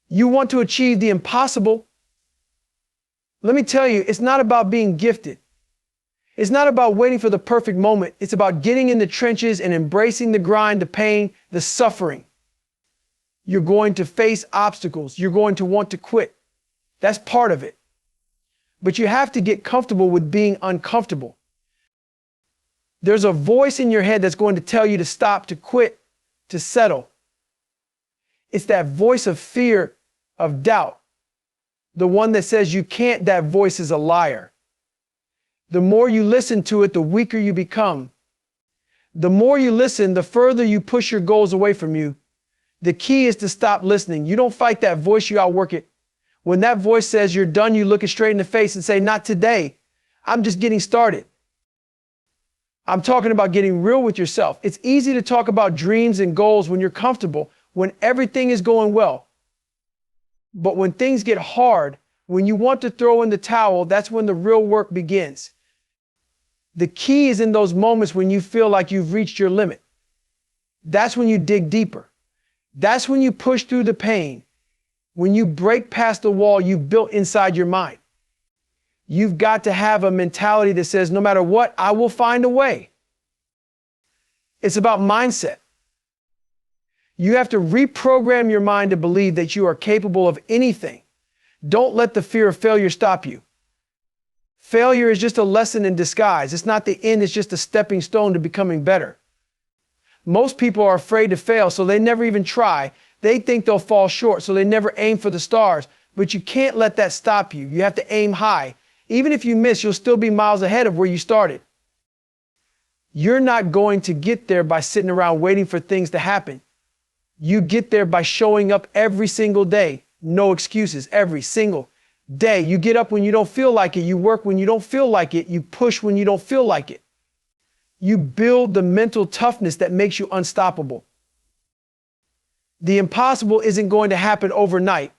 You want to achieve the impossible. Let me tell you, it's not about being gifted. It's not about waiting for the perfect moment. It's about getting in the trenches and embracing the grind, the pain, the suffering. You're going to face obstacles. You're going to want to quit. That's part of it. But you have to get comfortable with being uncomfortable. There's a voice in your head that's going to tell you to stop, to quit, to settle. It's that voice of fear, of doubt. The one that says you can't, that voice is a liar. The more you listen to it, the weaker you become. The more you listen, the further you push your goals away from you. The key is to stop listening. You don't fight that voice, you outwork it. When that voice says you're done, you look it straight in the face and say, not today. I'm just getting started. I'm talking about getting real with yourself. It's easy to talk about dreams and goals when you're comfortable, when everything is going well. But when things get hard, when you want to throw in the towel, that's when the real work begins. The key is in those moments when you feel like you've reached your limit. That's when you dig deeper. That's when you push through the pain. When you break past the wall you've built inside your mind. You've got to have a mentality that says, no matter what, I will find a way. It's about mindset. You have to reprogram your mind to believe that you are capable of anything. Don't let the fear of failure stop you. Failure is just a lesson in disguise. It's not the end, it's just a stepping stone to becoming better. Most people are afraid to fail, so they never even try. They think they'll fall short, so they never aim for the stars. But you can't let that stop you. You have to aim high. Even if you miss, you'll still be miles ahead of where you started. You're not going to get there by sitting around waiting for things to happen. You get there by showing up every single day. No excuses, every single day. You get up when you don't feel like it. You work when you don't feel like it. You push when you don't feel like it. You build the mental toughness that makes you unstoppable. The impossible isn't going to happen overnight.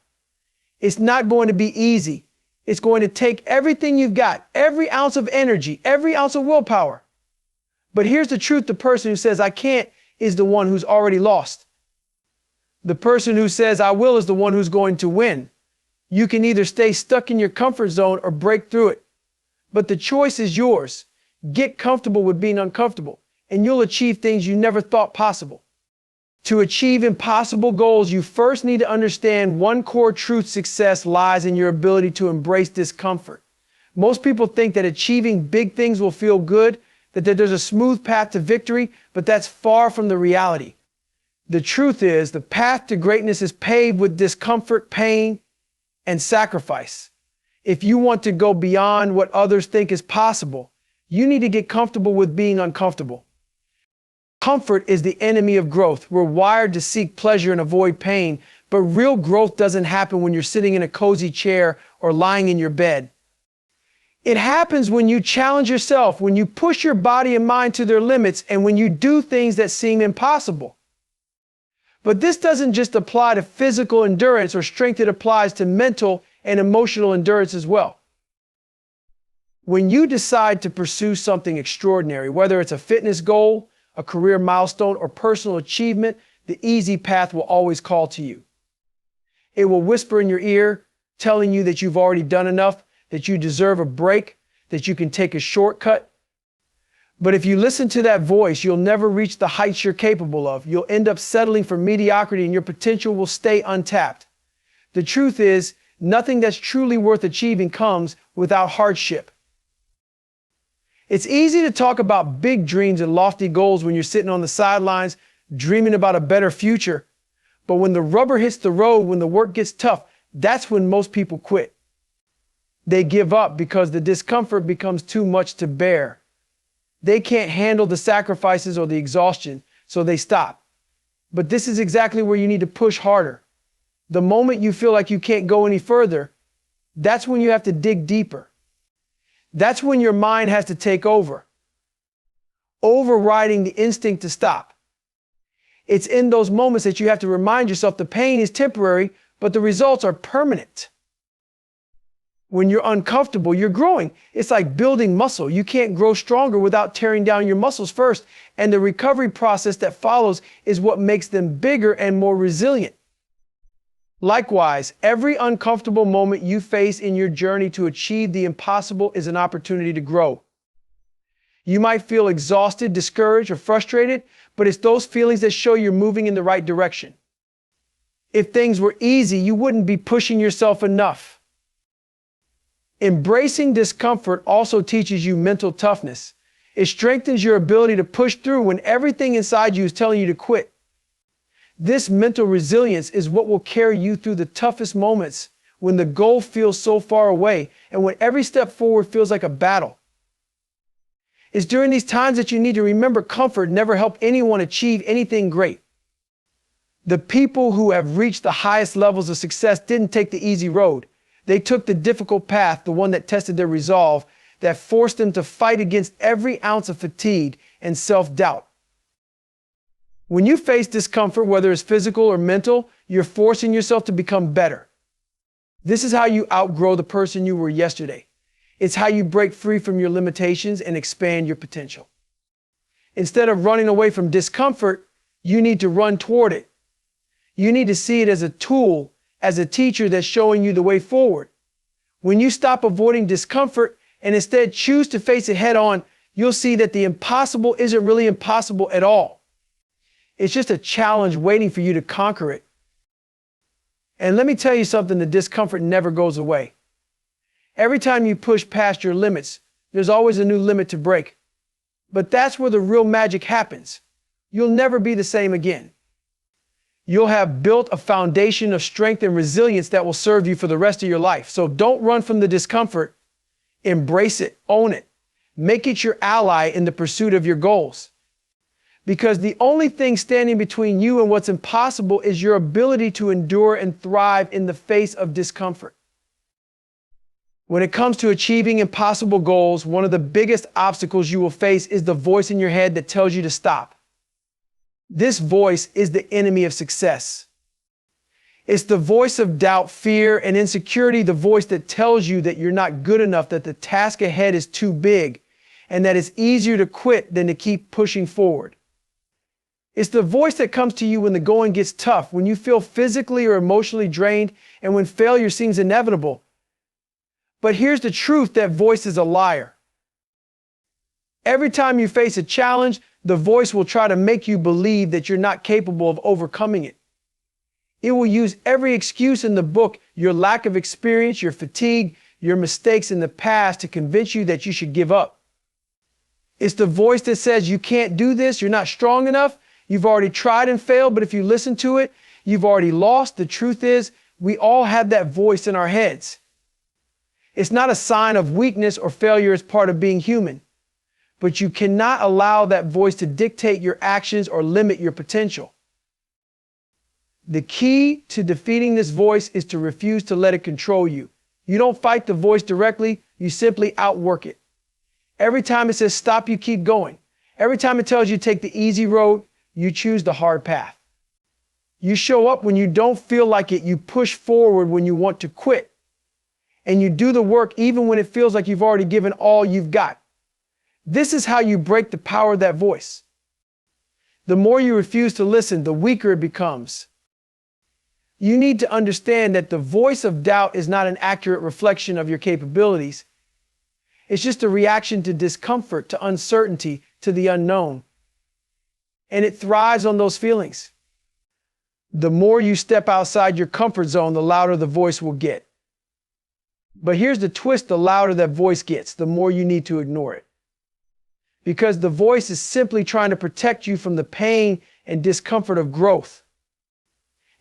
It's not going to be easy. It's going to take everything you've got, every ounce of energy, every ounce of willpower. But here's the truth. The person who says, I can't, is the one who's already lost. The person who says, I will, is the one who's going to win. You can either stay stuck in your comfort zone or break through it. But the choice is yours. Get comfortable with being uncomfortable, and you'll achieve things you never thought possible. To achieve impossible goals, you first need to understand one core truth: success lies in your ability to embrace discomfort. Most people think that achieving big things will feel good, that there's a smooth path to victory, but that's far from the reality. The truth is, the path to greatness is paved with discomfort, pain, and sacrifice. If you want to go beyond what others think is possible, you need to get comfortable with being uncomfortable. Comfort is the enemy of growth. We're wired to seek pleasure and avoid pain, but real growth doesn't happen when you're sitting in a cozy chair or lying in your bed. It happens when you challenge yourself, when you push your body and mind to their limits, and when you do things that seem impossible. But this doesn't just apply to physical endurance or strength, it applies to mental and emotional endurance as well. When you decide to pursue something extraordinary, whether it's a fitness goal, a career milestone, or personal achievement, the easy path will always call to you. It will whisper in your ear, telling you that you've already done enough, that you deserve a break, that you can take a shortcut. But if you listen to that voice, you'll never reach the heights you're capable of. You'll end up settling for mediocrity, and your potential will stay untapped. The truth is, nothing that's truly worth achieving comes without hardship. It's easy to talk about big dreams and lofty goals when you're sitting on the sidelines, dreaming about a better future. But when the rubber hits the road, when the work gets tough, that's when most people quit. They give up because the discomfort becomes too much to bear. They can't handle the sacrifices or the exhaustion, so they stop. But this is exactly where you need to push harder. The moment you feel like you can't go any further, that's when you have to dig deeper. That's when your mind has to take over, overriding the instinct to stop. It's in those moments that you have to remind yourself the pain is temporary, but the results are permanent. When you're uncomfortable, you're growing. It's like building muscle. You can't grow stronger without tearing down your muscles first, and the recovery process that follows is what makes them bigger and more resilient. Likewise, every uncomfortable moment you face in your journey to achieve the impossible is an opportunity to grow. You might feel exhausted, discouraged, or frustrated, but it's those feelings that show you're moving in the right direction. If things were easy, you wouldn't be pushing yourself enough. Embracing discomfort also teaches you mental toughness. It strengthens your ability to push through when everything inside you is telling you to quit. This mental resilience is what will carry you through the toughest moments, when the goal feels so far away and when every step forward feels like a battle. It's during these times that you need to remember comfort never helped anyone achieve anything great. The people who have reached the highest levels of success didn't take the easy road. They took the difficult path, the one that tested their resolve, that forced them to fight against every ounce of fatigue and self-doubt. When you face discomfort, whether it's physical or mental, you're forcing yourself to become better. This is how you outgrow the person you were yesterday. It's how you break free from your limitations and expand your potential. Instead of running away from discomfort, you need to run toward it. You need to see it as a tool, as a teacher that's showing you the way forward. When you stop avoiding discomfort and instead choose to face it head on, you'll see that the impossible isn't really impossible at all. It's just a challenge waiting for you to conquer it. And let me tell you something, the discomfort never goes away. Every time you push past your limits, there's always a new limit to break. But that's where the real magic happens. You'll never be the same again. You'll have built a foundation of strength and resilience that will serve you for the rest of your life. So don't run from the discomfort. Embrace it, own it. Make it your ally in the pursuit of your goals. Because the only thing standing between you and what's impossible is your ability to endure and thrive in the face of discomfort. When it comes to achieving impossible goals, one of the biggest obstacles you will face is the voice in your head that tells you to stop. This voice is the enemy of success. It's the voice of doubt, fear, and insecurity, the voice that tells you that you're not good enough, that the task ahead is too big, and that it's easier to quit than to keep pushing forward. It's the voice that comes to you when the going gets tough, when you feel physically or emotionally drained, and when failure seems inevitable. But here's the truth, that voice is a liar. Every time you face a challenge, the voice will try to make you believe that you're not capable of overcoming it. It will use every excuse in the book, your lack of experience, your fatigue, your mistakes in the past, to convince you that you should give up. It's the voice that says you can't do this, you're not strong enough, you've already tried and failed, but if you listen to it, you've already lost. The truth is, we all have that voice in our heads. It's not a sign of weakness or failure, it's part of being human. But you cannot allow that voice to dictate your actions or limit your potential. The key to defeating this voice is to refuse to let it control you. You don't fight the voice directly, you simply outwork it. Every time it says stop, you keep going. Every time it tells you take the easy road, you choose the hard path. You show up when you don't feel like it, you push forward when you want to quit. And you do the work even when it feels like you've already given all you've got. This is how you break the power of that voice. The more you refuse to listen, the weaker it becomes. You need to understand that the voice of doubt is not an accurate reflection of your capabilities. It's just a reaction to discomfort, to uncertainty, to the unknown. And it thrives on those feelings. The more you step outside your comfort zone, the louder the voice will get. But here's the twist, the louder that voice gets, the more you need to ignore it. Because the voice is simply trying to protect you from the pain and discomfort of growth.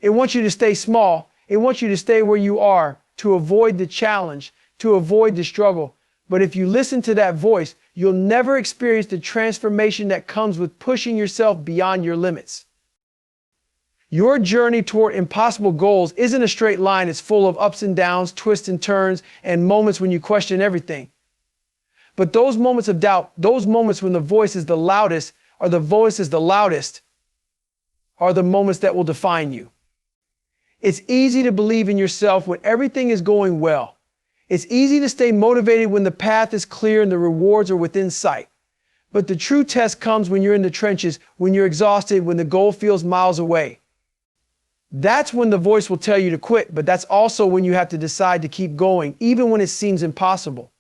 It wants you to stay small. It wants you to stay where you are, to avoid the challenge, to avoid the struggle. But if you listen to that voice, you'll never experience the transformation that comes with pushing yourself beyond your limits. Your journey toward impossible goals isn't a straight line. It's full of ups and downs, twists and turns, and moments when you question everything. But those moments of doubt, those moments when the voice is the loudest, or the voice is the loudest, are the moments that will define you. It's easy to believe in yourself when everything is going well. It's easy to stay motivated when the path is clear and the rewards are within sight. But the true test comes when you're in the trenches, when you're exhausted, when the goal feels miles away. That's when the voice will tell you to quit, but that's also when you have to decide to keep going, even when it seems impossible.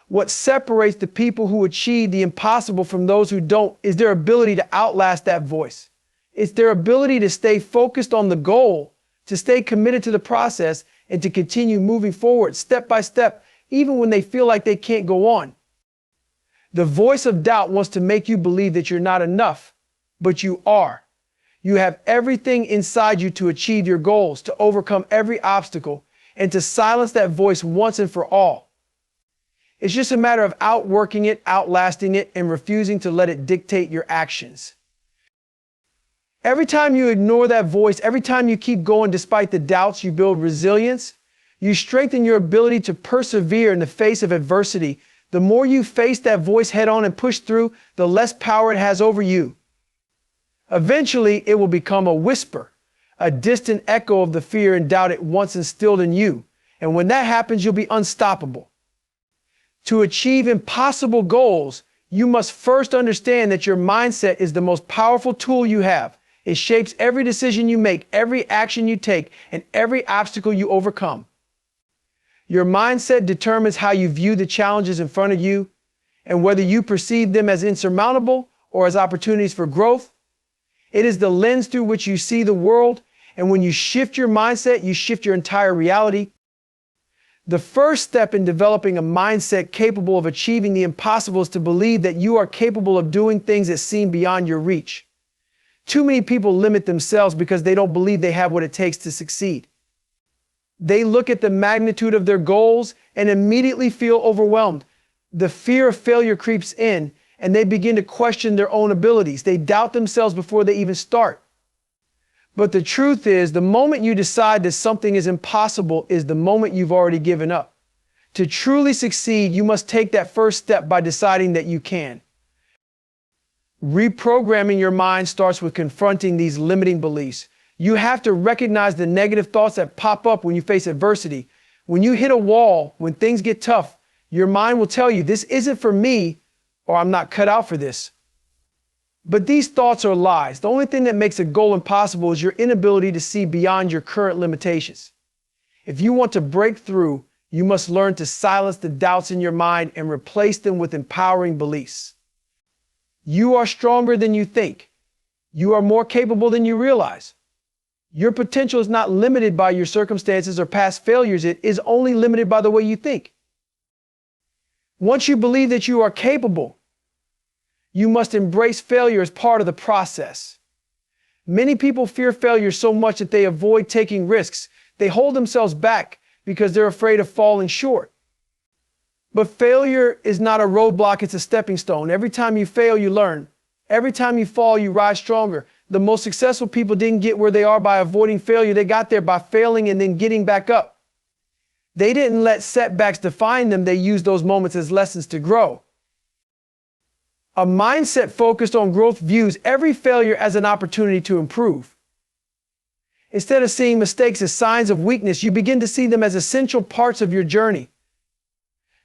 What separates the people who achieve the impossible from those who don't is their ability to outlast that voice. It's their ability to stay focused on the goal, to stay committed to the process, and to continue moving forward step by step, even when they feel like they can't go on. The voice of doubt wants to make you believe that you're not enough, but you are. You have everything inside you to achieve your goals, to overcome every obstacle, and to silence that voice once and for all. It's just a matter of outworking it, outlasting it, and refusing to let it dictate your actions. Every time you ignore that voice, every time you keep going despite the doubts, you build resilience. You strengthen your ability to persevere in the face of adversity. The more you face that voice head on and push through, the less power it has over you. Eventually, it will become a whisper, a distant echo of the fear and doubt it once instilled in you. And when that happens, you'll be unstoppable. To achieve impossible goals, you must first understand that your mindset is the most powerful tool you have. It shapes every decision you make, every action you take, and every obstacle you overcome. Your mindset determines how you view the challenges in front of you and whether you perceive them as insurmountable or as opportunities for growth. It is the lens through which you see the world, and when you shift your mindset, you shift your entire reality. The first step in developing a mindset capable of achieving the impossible is to believe that you are capable of doing things that seem beyond your reach. Too many people limit themselves because they don't believe they have what it takes to succeed. They look at the magnitude of their goals and immediately feel overwhelmed. The fear of failure creeps in, and they begin to question their own abilities. They doubt themselves before they even start. But the truth is, the moment you decide that something is impossible is the moment you've already given up. To truly succeed, you must take that first step by deciding that you can. Reprogramming your mind starts with confronting these limiting beliefs. You have to recognize the negative thoughts that pop up when you face adversity. When you hit a wall, when things get tough, your mind will tell you, this isn't for me, or I'm not cut out for this. But these thoughts are lies. The only thing that makes a goal impossible is your inability to see beyond your current limitations. If you want to break through, you must learn to silence the doubts in your mind and replace them with empowering beliefs. You are stronger than you think. You are more capable than you realize. Your potential is not limited by your circumstances or past failures. It is only limited by the way you think. Once you believe that you are capable, you must embrace failure as part of the process. Many people fear failure so much that they avoid taking risks. They hold themselves back because they're afraid of falling short. But failure is not a roadblock, it's a stepping stone. Every time you fail, you learn. Every time you fall, you rise stronger. The most successful people didn't get where they are by avoiding failure. They got there by failing and then getting back up. They didn't let setbacks define them. They used those moments as lessons to grow. A mindset focused on growth views every failure as an opportunity to improve. Instead of seeing mistakes as signs of weakness, you begin to see them as essential parts of your journey.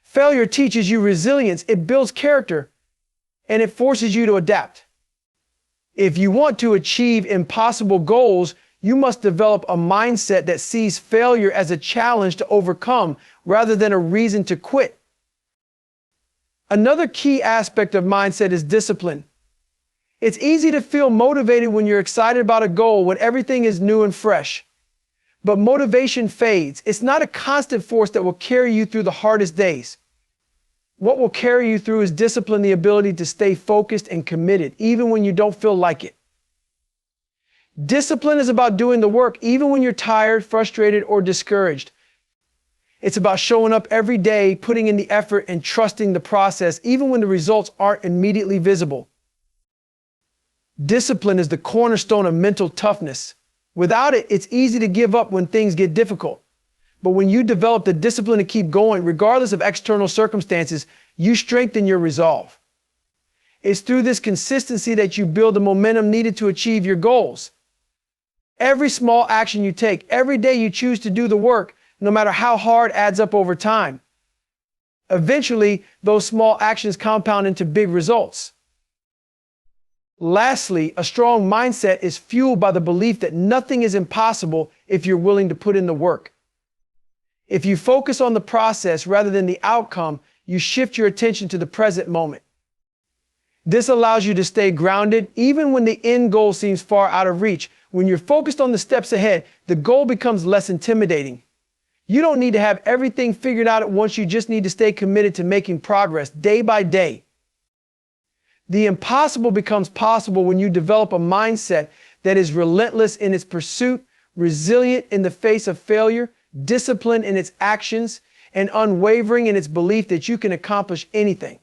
Failure teaches you resilience, it builds character, and it forces you to adapt. If you want to achieve impossible goals, you must develop a mindset that sees failure as a challenge to overcome rather than a reason to quit. Another key aspect of mindset is discipline. It's easy to feel motivated when you're excited about a goal, when everything is new and fresh. But motivation fades. It's not a constant force that will carry you through the hardest days. What will carry you through is discipline, the ability to stay focused and committed, even when you don't feel like it. Discipline is about doing the work even when you're tired, frustrated, or discouraged. It's about showing up every day, putting in the effort, and trusting the process, even when the results aren't immediately visible. Discipline is the cornerstone of mental toughness. Without it, it's easy to give up when things get difficult. But when you develop the discipline to keep going, regardless of external circumstances, you strengthen your resolve. It's through this consistency that you build the momentum needed to achieve your goals. Every small action you take, every day you choose to do the work, no matter how hard, adds up over time. Eventually, those small actions compound into big results. Lastly, a strong mindset is fueled by the belief that nothing is impossible if you're willing to put in the work. If you focus on the process rather than the outcome, you shift your attention to the present moment. This allows you to stay grounded even when the end goal seems far out of reach. When you're focused on the steps ahead, the goal becomes less intimidating. You don't need to have everything figured out at once. You just need to stay committed to making progress day by day. The impossible becomes possible when you develop a mindset that is relentless in its pursuit, resilient in the face of failure, disciplined in its actions, and unwavering in its belief that you can accomplish anything.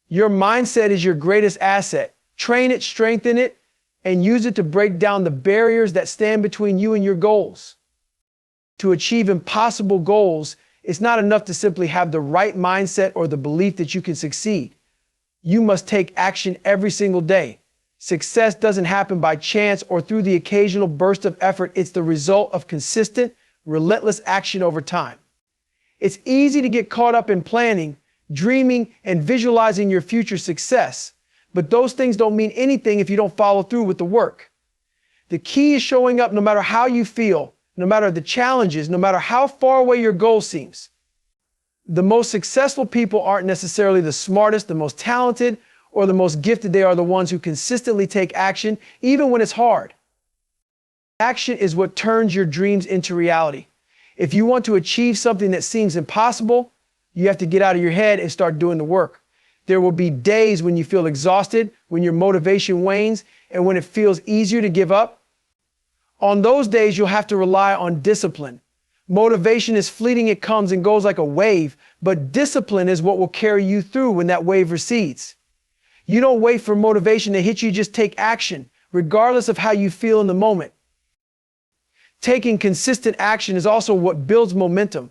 Your mindset is your greatest asset. Train it, strengthen it, and use it to break down the barriers that stand between you and your goals. To achieve impossible goals, it's not enough to simply have the right mindset or the belief that you can succeed. You must take action every single day. Success doesn't happen by chance or through the occasional burst of effort. It's the result of consistent, relentless action over time. It's easy to get caught up in planning, dreaming, and visualizing your future success, but those things don't mean anything if you don't follow through with the work. The key is showing up no matter how you feel, no matter the challenges, no matter how far away your goal seems. The most successful people aren't necessarily the smartest, the most talented, or the most gifted. They are the ones who consistently take action, even when it's hard. Action is what turns your dreams into reality. If you want to achieve something that seems impossible, you have to get out of your head and start doing the work. There will be days when you feel exhausted, when your motivation wanes, and when it feels easier to give up. On those days, you'll have to rely on discipline. Motivation is fleeting, it comes and goes like a wave, but discipline is what will carry you through when that wave recedes. You don't wait for motivation to hit you, just take action, regardless of how you feel in the moment. Taking consistent action is also what builds momentum.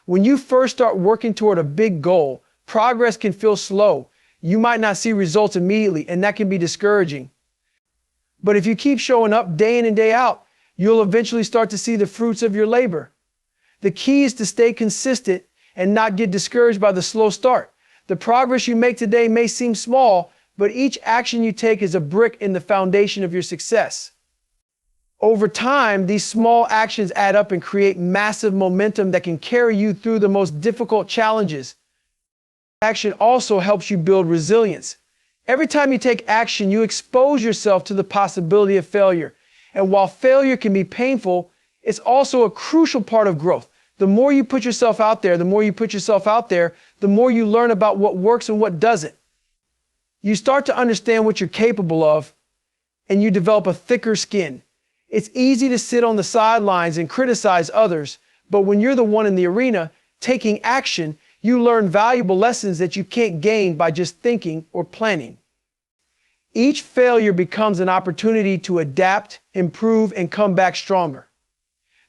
When you first start working toward a big goal, progress can feel slow. You might not see results immediately, and that can be discouraging. But if you keep showing up day in and day out, you'll eventually start to see the fruits of your labor. The key is to stay consistent and not get discouraged by the slow start. The progress you make today may seem small, but each action you take is a brick in the foundation of your success. Over time, these small actions add up and create massive momentum that can carry you through the most difficult challenges. Action also helps you build resilience. Every time you take action, you expose yourself to the possibility of failure. And while failure can be painful, it's also a crucial part of growth. The more you put yourself out there, the more you learn about what works and what doesn't. You start to understand what you're capable of, and you develop a thicker skin. It's easy to sit on the sidelines and criticize others, but when you're the one in the arena taking action, you learn valuable lessons that you can't gain by just thinking or planning. Each failure becomes an opportunity to adapt, improve, and come back stronger.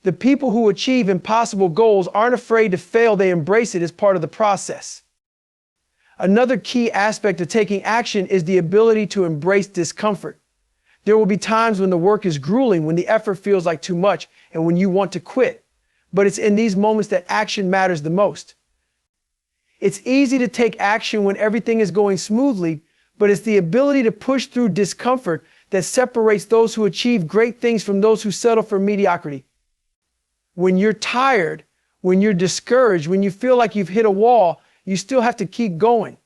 The people who achieve impossible goals aren't afraid to fail. They embrace it as part of the process. Another key aspect of taking action is the ability to embrace discomfort. There will be times when the work is grueling, when the effort feels like too much, and when you want to quit. But it's in these moments that action matters the most. It's easy to take action when everything is going smoothly, but it's the ability to push through discomfort that separates those who achieve great things from those who settle for mediocrity. When you're tired, when you're discouraged, when you feel like you've hit a wall, you still have to keep going.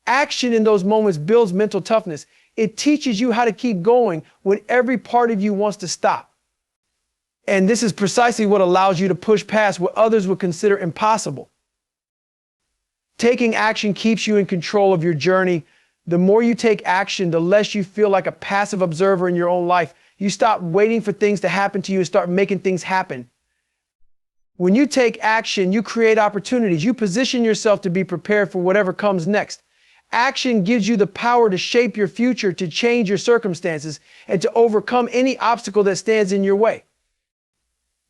Action in those moments builds mental toughness. It teaches you how to keep going when every part of you wants to stop. And this is precisely what allows you to push past what others would consider impossible. Taking action keeps you in control of your journey. The more you take action, the less you feel like a passive observer in your own life. You stop waiting for things to happen to you and start making things happen. When you take action, you create opportunities. You position yourself to be prepared for whatever comes next. Action gives you the power to shape your future, to change your circumstances, and to overcome any obstacle that stands in your way.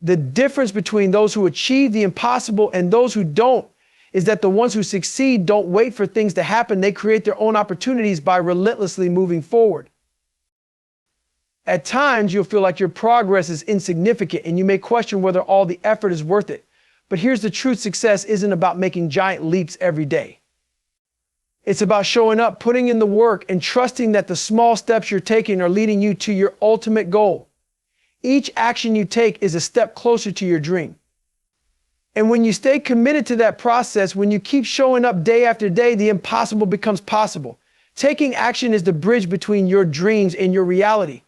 The difference between those who achieve the impossible and those who don't is that the ones who succeed don't wait for things to happen. They create their own opportunities by relentlessly moving forward. At times, you'll feel like your progress is insignificant and you may question whether all the effort is worth it. But here's the truth: success isn't about making giant leaps every day. It's about showing up, putting in the work, and trusting that the small steps you're taking are leading you to your ultimate goal. Each action you take is a step closer to your dream. And when you stay committed to that process, when you keep showing up day after day, the impossible becomes possible. Taking action is the bridge between your dreams and your reality.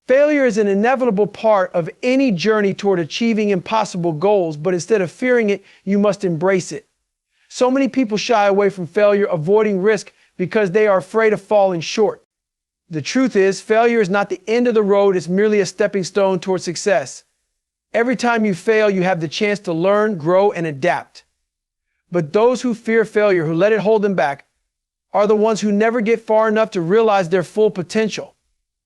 Failure is an inevitable part of any journey toward achieving impossible goals, but instead of fearing it, you must embrace it. So many people shy away from failure, avoiding risk because they are afraid of falling short. The truth is, failure is not the end of the road, it's merely a stepping stone toward success. Every time you fail, you have the chance to learn, grow, and adapt. But those who fear failure, who let it hold them back, are the ones who never get far enough to realize their full potential.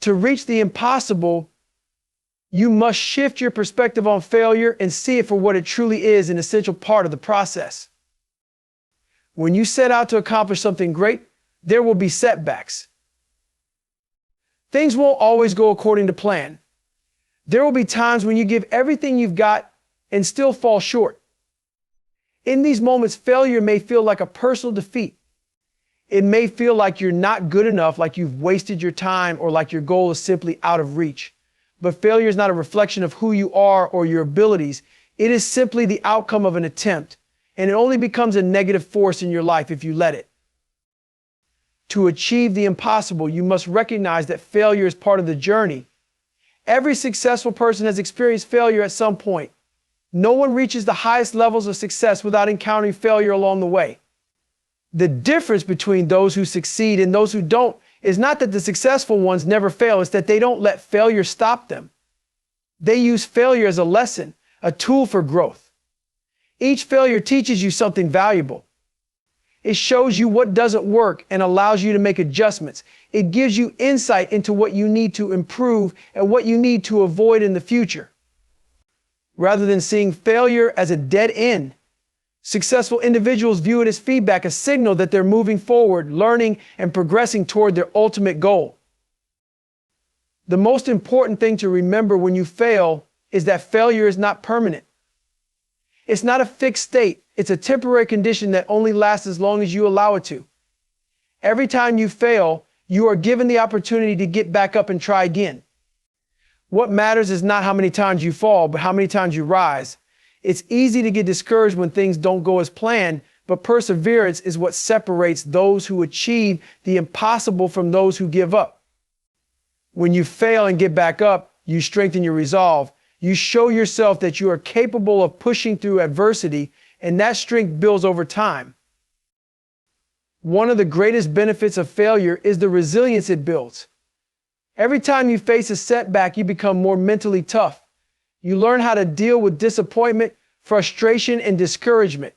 To reach the impossible, you must shift your perspective on failure and see it for what it truly is, an essential part of the process. When you set out to accomplish something great, there will be setbacks. Things won't always go according to plan. There will be times when you give everything you've got and still fall short. In these moments, failure may feel like a personal defeat. It may feel like you're not good enough, like you've wasted your time, or like your goal is simply out of reach. But failure is not a reflection of who you are or your abilities. It is simply the outcome of an attempt, and it only becomes a negative force in your life if you let it. To achieve the impossible, you must recognize that failure is part of the journey. Every successful person has experienced failure at some point. No one reaches the highest levels of success without encountering failure along the way. The difference between those who succeed and those who don't is not that the successful ones never fail, it's that they don't let failure stop them. They use failure as a lesson, a tool for growth. Each failure teaches you something valuable. It shows you what doesn't work and allows you to make adjustments. It gives you insight into what you need to improve and what you need to avoid in the future. Rather than seeing failure as a dead end, successful individuals view it as feedback, a signal that they're moving forward, learning, and progressing toward their ultimate goal. The most important thing to remember when you fail is that failure is not permanent. It's not a fixed state. It's a temporary condition that only lasts as long as you allow it to. Every time you fail, you are given the opportunity to get back up and try again. What matters is not how many times you fall, but how many times you rise. It's easy to get discouraged when things don't go as planned, but perseverance is what separates those who achieve the impossible from those who give up. When you fail and get back up, you strengthen your resolve. You show yourself that you are capable of pushing through adversity, and that strength builds over time. One of the greatest benefits of failure is the resilience it builds. Every time you face a setback, you become more mentally tough. You learn how to deal with disappointment, frustration, and discouragement.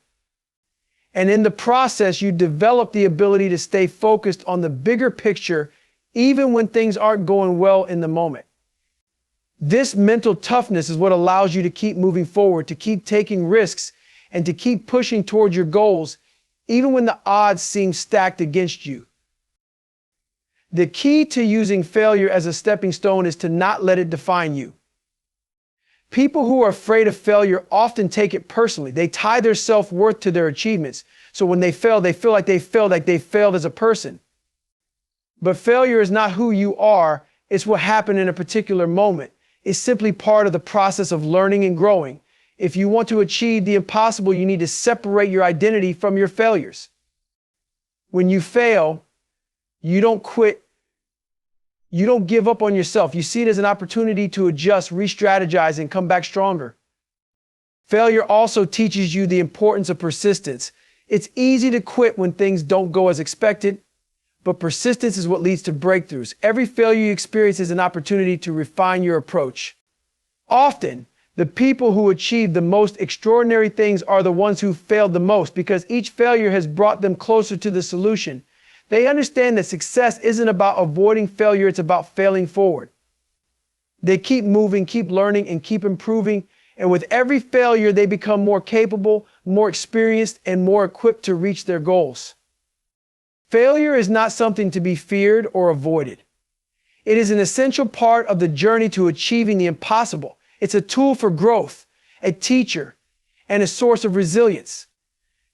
And in the process, you develop the ability to stay focused on the bigger picture, even when things aren't going well in the moment. This mental toughness is what allows you to keep moving forward, to keep taking risks, and to keep pushing towards your goals, even when the odds seem stacked against you. The key to using failure as a stepping stone is to not let it define you. People who are afraid of failure often take it personally. They tie their self-worth to their achievements. So when they fail, they feel like they failed as a person. But failure is not who you are. It's what happened in a particular moment. It's simply part of the process of learning and growing. If you want to achieve the impossible, you need to separate your identity from your failures. When you fail, you don't quit. You don't give up on yourself. You see it as an opportunity to adjust, re-strategize, and come back stronger. Failure also teaches you the importance of persistence. It's easy to quit when things don't go as expected, but persistence is what leads to breakthroughs. Every failure you experience is an opportunity to refine your approach. Often, the people who achieve the most extraordinary things are the ones who failed the most, because each failure has brought them closer to the solution. They understand that success isn't about avoiding failure, it's about failing forward. They keep moving, keep learning, and keep improving, and with every failure, they become more capable, more experienced, and more equipped to reach their goals. Failure is not something to be feared or avoided. It is an essential part of the journey to achieving the impossible. It's a tool for growth, a teacher, and a source of resilience.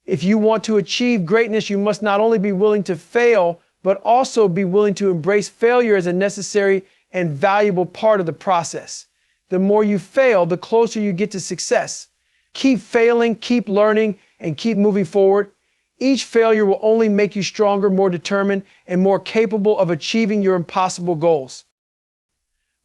If you want to achieve greatness, you must not only be willing to fail, but also be willing to embrace failure as a necessary and valuable part of the process. The more you fail, the closer you get to success. Keep failing, keep learning, and keep moving forward. Each failure will only make you stronger, more determined, and more capable of achieving your impossible goals.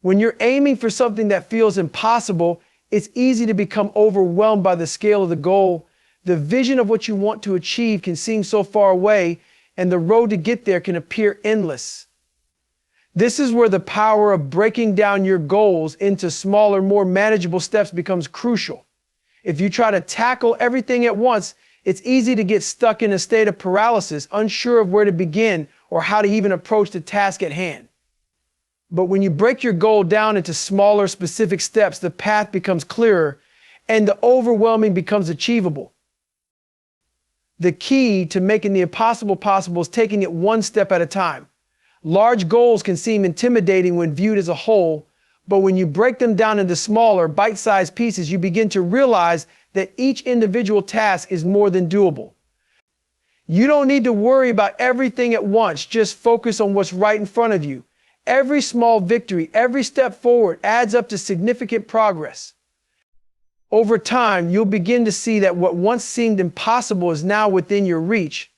When you're aiming for something that feels impossible, it's easy to become overwhelmed by the scale of the goal. The vision of what you want to achieve can seem so far away, and the road to get there can appear endless. This is where the power of breaking down your goals into smaller, more manageable steps becomes crucial. If you try to tackle everything at once, it's easy to get stuck in a state of paralysis, unsure of where to begin or how to even approach the task at hand. But when you break your goal down into smaller, specific steps, the path becomes clearer and the overwhelming becomes achievable. The key to making the impossible possible is taking it one step at a time. Large goals can seem intimidating when viewed as a whole, but when you break them down into smaller, bite-sized pieces, you begin to realize that each individual task is more than doable. You don't need to worry about everything at once. Just focus on what's right in front of you. Every small victory, every step forward adds up to significant progress. Over time, you'll begin to see that what once seemed impossible is now within your reach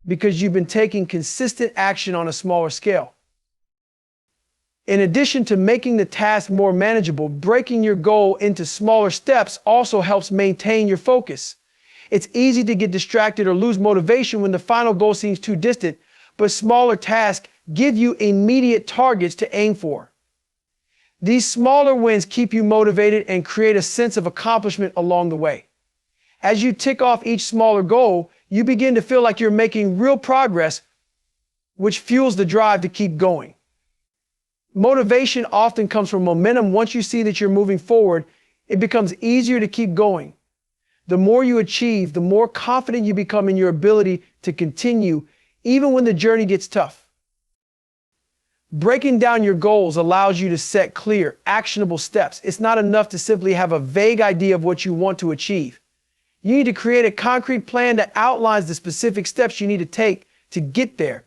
because you've been taking consistent action on a smaller scale. In addition to making the task more manageable, breaking your goal into smaller steps also helps maintain your focus. It's easy to get distracted or lose motivation when the final goal seems too distant, but smaller tasks give you immediate targets to aim for. These smaller wins keep you motivated and create a sense of accomplishment along the way. As you tick off each smaller goal, you begin to feel like you're making real progress, which fuels the drive to keep going. Motivation often comes from momentum. Once you see that you're moving forward, it becomes easier to keep going. The more you achieve, the more confident you become in your ability to continue, even when the journey gets tough. Breaking down your goals allows you to set clear, actionable steps. It's not enough to simply have a vague idea of what you want to achieve. You need to create a concrete plan that outlines the specific steps you need to take to get there.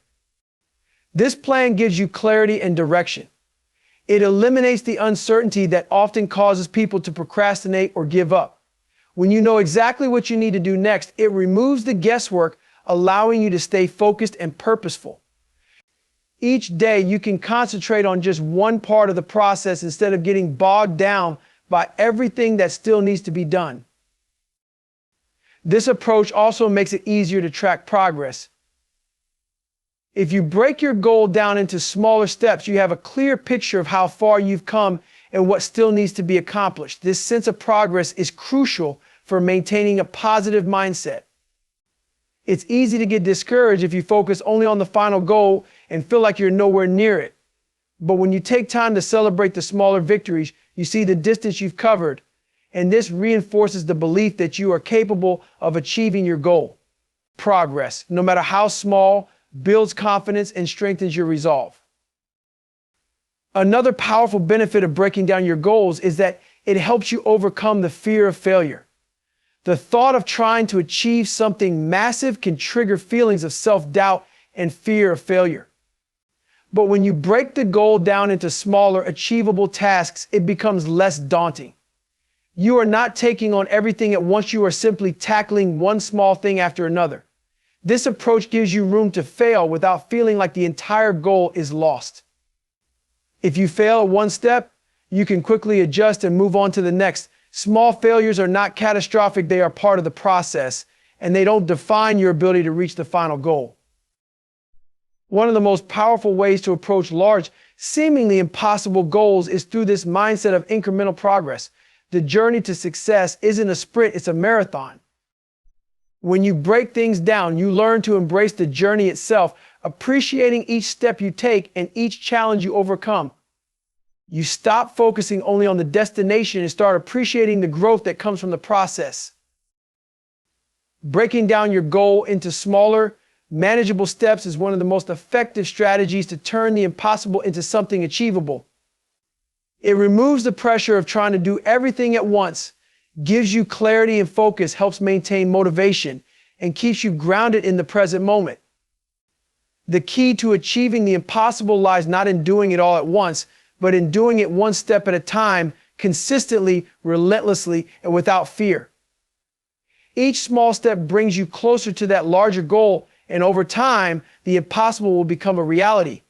This plan gives you clarity and direction. It eliminates the uncertainty that often causes people to procrastinate or give up. When you know exactly what you need to do next, it removes the guesswork, allowing you to stay focused and purposeful. Each day, you can concentrate on just one part of the process instead of getting bogged down by everything that still needs to be done. This approach also makes it easier to track progress. If you break your goal down into smaller steps, you have a clear picture of how far you've come and what still needs to be accomplished. This sense of progress is crucial for maintaining a positive mindset. It's easy to get discouraged if you focus only on the final goal and feel like you're nowhere near it. But when you take time to celebrate the smaller victories, you see the distance you've covered, and this reinforces the belief that you are capable of achieving your goal. Progress, no matter how small, builds confidence and strengthens your resolve. Another powerful benefit of breaking down your goals is that it helps you overcome the fear of failure. The thought of trying to achieve something massive can trigger feelings of self-doubt and fear of failure. But when you break the goal down into smaller, achievable tasks, it becomes less daunting. You are not taking on everything at once. You are simply tackling one small thing after another. This approach gives you room to fail without feeling like the entire goal is lost. If you fail at one step, you can quickly adjust and move on to the next. Small failures are not catastrophic. They are part of the process, and they don't define your ability to reach the final goal. One of the most powerful ways to approach large, seemingly impossible goals is through this mindset of incremental progress. The journey to success isn't a sprint, it's a marathon. When you break things down, you learn to embrace the journey itself, appreciating each step you take and each challenge you overcome. You stop focusing only on the destination and start appreciating the growth that comes from the process. Breaking down your goal into smaller, manageable steps is one of the most effective strategies to turn the impossible into something achievable. It removes the pressure of trying to do everything at once, gives you clarity and focus, helps maintain motivation, and keeps you grounded in the present moment. The key to achieving the impossible lies not in doing it all at once, but in doing it one step at a time, consistently, relentlessly, and without fear. Each small step brings you closer to that larger goal, and over time, the impossible will become a reality.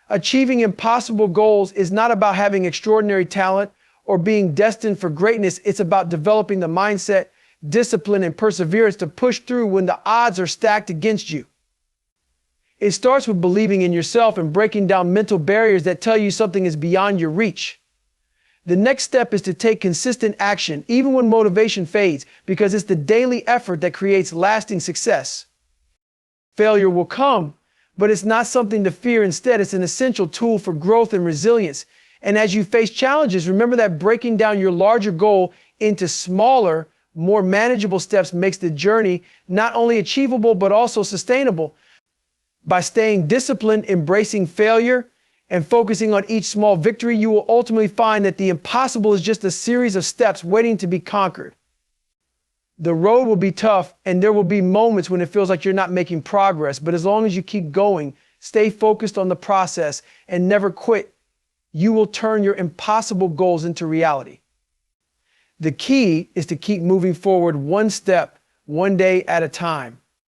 Achieving impossible goals is not about having extraordinary talent or being destined for greatness. It's about developing the mindset, discipline, and perseverance to push through when the odds are stacked against you. It starts with believing in yourself and breaking down mental barriers that tell you something is beyond your reach. The next step is to take consistent action, even when motivation fades, because it's the daily effort that creates lasting success. Failure will come, but it's not something to fear. Instead, it's an essential tool for growth and resilience. And as you face challenges, remember that breaking down your larger goal into smaller, more manageable steps makes the journey not only achievable, but also sustainable. By staying disciplined, embracing failure, and focusing on each small victory, you will ultimately find that the impossible is just a series of steps waiting to be conquered. The road will be tough, and there will be moments when it feels like you're not making progress, but as long as you keep going, stay focused on the process, and never quit, you will turn your impossible goals into reality. The key is to keep moving forward one step, one day at a time.